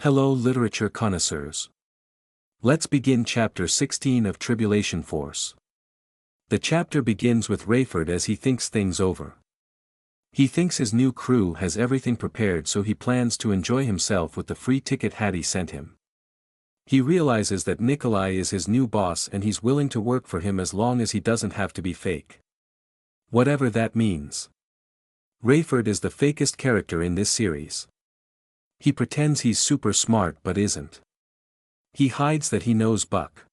Hello literature connoisseurs. Let's begin chapter 16 of Tribulation Force. The chapter begins with Rayford as he thinks things over. He thinks his new crew has everything prepared, so he plans to enjoy himself with the free ticket Hattie sent him. He realizes that Nikolai is his new boss and he's willing to work for him as long as he doesn't have to be fake. Whatever that means. Rayford is the fakest character in this series. He pretends he's super smart but isn't. He hides that he knows Buck.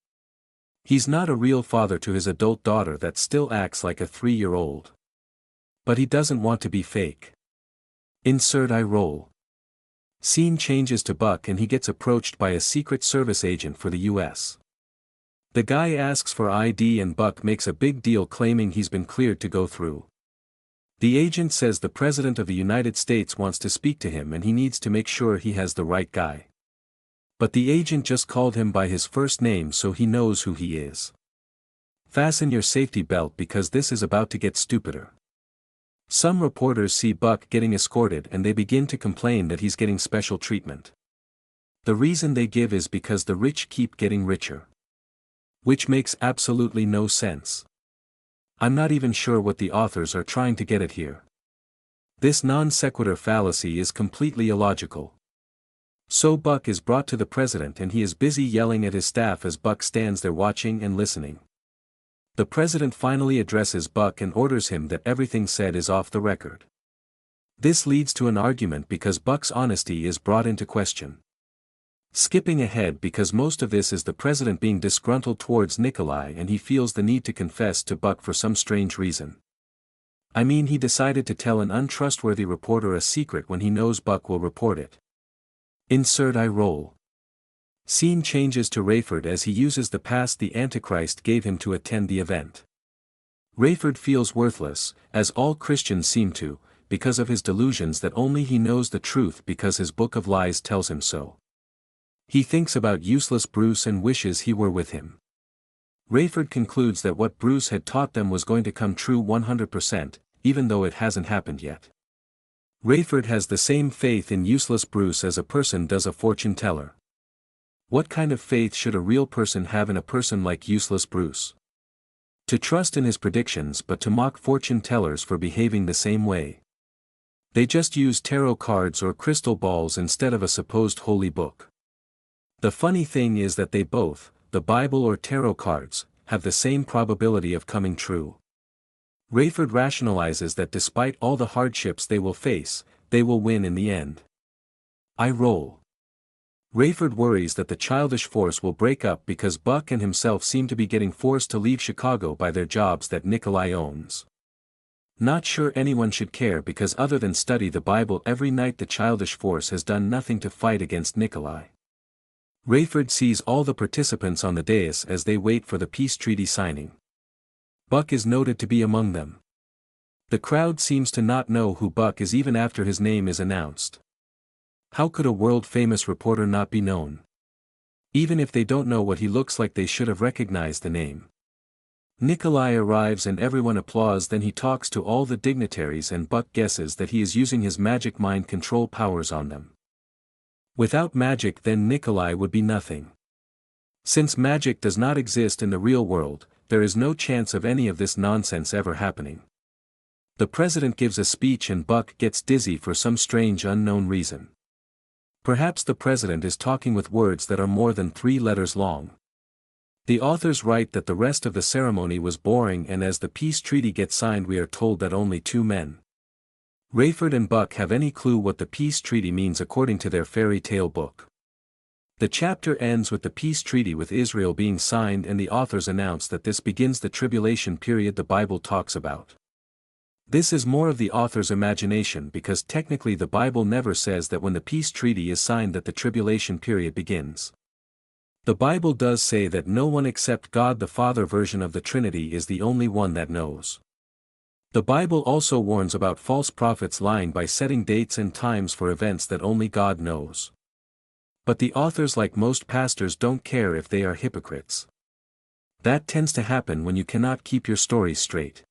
He's not a real father to his adult daughter that still acts like a 3-year-old. But he doesn't want to be fake. Insert eye roll. Scene changes to Buck and he gets approached by a Secret Service agent for the US. The guy asks for ID and Buck makes a big deal claiming he's been cleared to go through. The agent says the President of the United States wants to speak to him and he needs to make sure he has the right guy. But the agent just called him by his first name, so he knows who he is. Fasten your safety belt because this is about to get stupider. Some reporters see Buck getting escorted and they begin to complain that he's getting special treatment. The reason they give is because the rich keep getting richer. Which makes absolutely no sense. I'm not even sure what the authors are trying to get at here. This non sequitur fallacy is completely illogical. So Buck is brought to the president and he is busy yelling at his staff as Buck stands there watching and listening. The president finally addresses Buck and orders him that everything said is off the record. This leads to an argument because Buck's honesty is brought into question. Skipping ahead because most of this is the president being disgruntled towards Nikolai and he feels the need to confess to Buck for some strange reason. I mean, he decided to tell an untrustworthy reporter a secret when he knows Buck will report it. Insert eye roll. Scene changes to Rayford as he uses the pass the Antichrist gave him to attend the event. Rayford feels worthless, as all Christians seem to, because of his delusions that only he knows the truth because his book of lies tells him so. He thinks about useless Bruce and wishes he were with him. Rayford concludes that what Bruce had taught them was going to come true 100%, even though it hasn't happened yet. Rayford has the same faith in useless Bruce as a person does a fortune teller. What kind of faith should a real person have in a person like useless Bruce? To trust in his predictions but to mock fortune tellers for behaving the same way. They just use tarot cards or crystal balls instead of a supposed holy book. The funny thing is that they both, the Bible or tarot cards, have the same probability of coming true. Rayford rationalizes that despite all the hardships they will face, they will win in the end. Eye roll. Rayford worries that the childish force will break up because Buck and himself seem to be getting forced to leave Chicago by their jobs that Nikolai owns. Not sure anyone should care because other than study the Bible every night, the childish force has done nothing to fight against Nikolai. Rayford sees all the participants on the dais as they wait for the peace treaty signing. Buck is noted to be among them. The crowd seems to not know who Buck is even after his name is announced. How could a world-famous reporter not be known? Even if they don't know what he looks like, they should have recognized the name. Nikolai arrives and everyone applauds. Then he talks to all the dignitaries and Buck guesses that he is using his magic mind control powers on them. Without magic, then Nikolai would be nothing. Since magic does not exist in the real world, there is no chance of any of this nonsense ever happening. The president gives a speech and Buck gets dizzy for some strange unknown reason. Perhaps the president is talking with words that are more than 3 letters long. The authors write that the rest of the ceremony was boring, and as the peace treaty gets signed we are told that only 2 men, Rayford and Buck, have any clue what the peace treaty means according to their fairy tale book. The chapter ends with the peace treaty with Israel being signed and the authors announce that this begins the tribulation period the Bible talks about. This is more of the author's imagination because technically the Bible never says that when the peace treaty is signed that the tribulation period begins. The Bible does say that no one except God the Father version of the Trinity is the only one that knows. The Bible also warns about false prophets lying by setting dates and times for events that only God knows. But the authors, like most pastors, don't care if they are hypocrites. That tends to happen when you cannot keep your stories straight.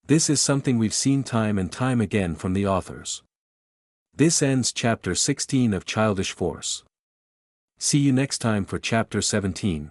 This is something we've seen time and time again from the authors. This ends chapter 16 of Childish Force. See you next time for chapter 17.